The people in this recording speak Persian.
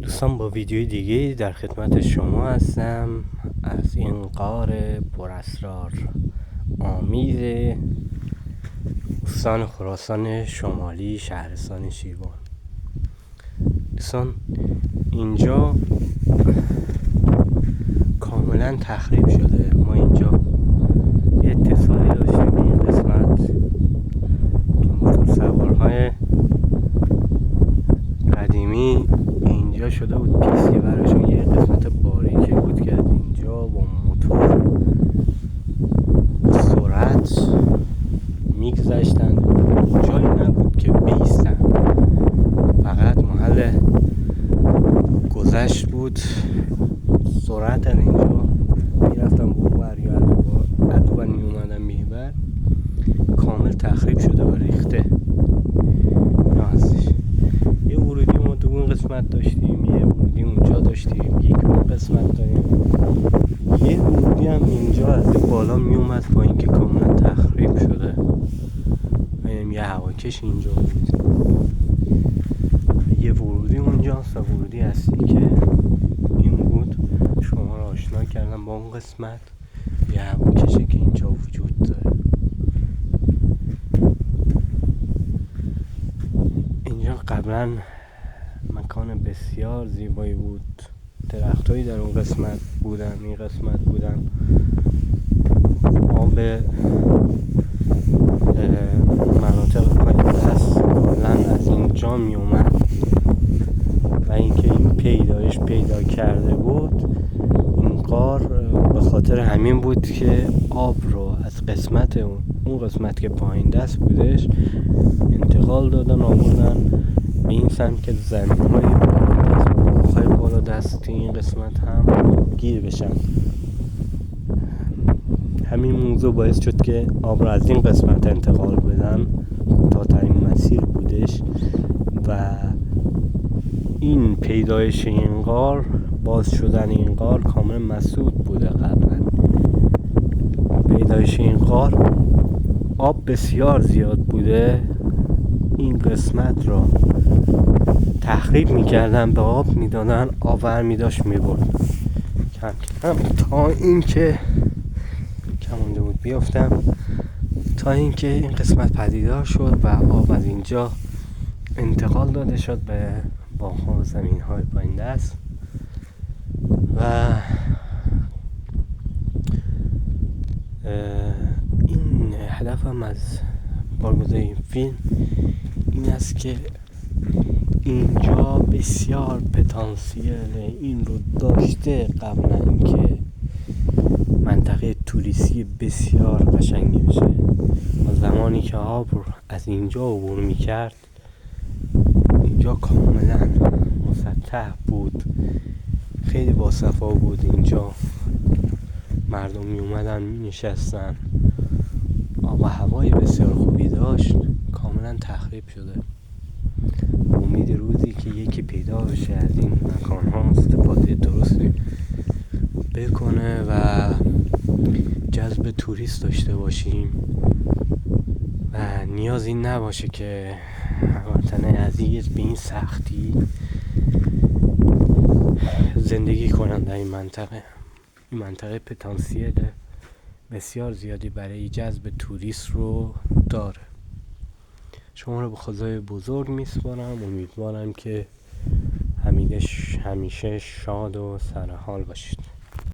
دوستان، با ویدیوی دیگه در خدمت شما هستم از این غار پر اسرار آمیز استان خراسان شمالی، شهرستان شیروان. دوستان، اینجا کاملا تخریب شده. ما اینجا یه اتصالی داشتیم این قسمت که موتور سوارهای قدیمی اینجا شده بود پیستی براشون. یه قسمت باریکی بود که اینجا با موتور سرعت میگذشتن، جایی نبود که بیستن، فقط محل گذشت بود. سرعت اینجا میرفتن بور یا ادوبر میومدن میبر. کامل تخریب شده و ریخته. یه ورودی ما تو اون قسمت داشتیم، یه ورودی اونجا داشتیم، یک اون قسمت داریم، یه ورودی هم اینجا از بالا میومد پایین که کاملا تخریب شده. یه هواکش اینجا بود، یه ورودی اونجاست و ورودی اصلی که این بود شما رو آشنا کردم با اون قسمت. یه هواکشی که اینجا وجود داره. اینجا قبلا مکان بسیار زیبایی بود، درختایی در اون قسمت بودن، این قسمت بودن. آب مناطق پایین دست کاملا از اینجا می اومد و اینکه این پیدایش پیدا کرده بود این غار به خاطر همین بود که آب رو از قسمت اون قسمت که پایین دست بودش انتقال دادن، آوردن به این سمت که زمین‌های بالا دست این قسمت هم گیر بشن. همین موضوع باعث شد که آب را از این قسمت انتقال بدن. کوتاه‌ترین مسیر بودش و این پیدایش این غار، باز شدن این غار کاملا مسدود بوده. قبلا پیدایش این غار آب بسیار زیاد بوده، این قسمت را تخریب میکردن، به آب میدادن، آب برمی داشت میبرد کم کم تا اینکه کمونده بود بیافتم، تا اینکه این قسمت پدیدار شد و آب از اینجا انتقال داده شد به باغ‌ها و زمین‌های پایین دست. و این هدفم از بارگذاری این فیلم این است که اینجا بسیار پتانسیل این رو داشته قبلا که منطقه توریستی بسیار قشنگی بشه. و زمانی که آب از اینجا عبور میکرد اینجا کاملا مسطح بود، خیلی باصفا بود. اینجا مردم می اومدن می نشستن، آب و هوای بسیار خوبی داشت. کاملا تخریب شده. امید روزی که یکی پیدا بشه از این مکان ها استفاده درستی بکنه و جذب توریست داشته باشیم و نیازی نباشه که وطن عزیز به این سختی زندگی کنن در این منطقه. این منطقه پتانسیل بسیار زیادی برای جذب توریست رو داره. شما رو به خدای بزرگ میسپارم. امیدوارم که همیشه شاد و سرحال باشید.